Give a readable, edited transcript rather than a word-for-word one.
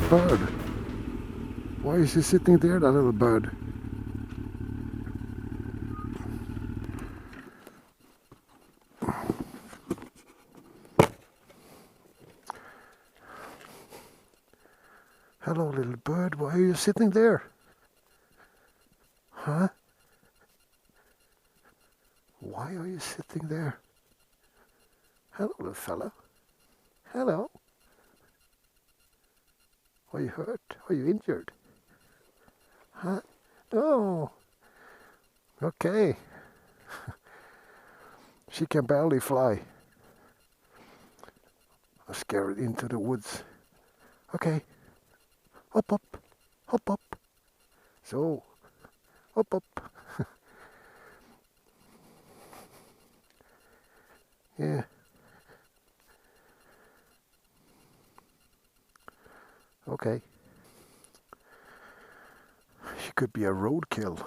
bird. Why is he sitting there, that little bird? Hello, little bird, why are you sitting there? Huh? Why are you sitting there? Hello, little fella. Hello. Are you hurt? Are you injured? Huh? Oh. Okay. She can barely fly. I scare it into the woods. Okay. Hop up. Hop up. So. Hop up. Yeah. Okay. She could be a roadkill.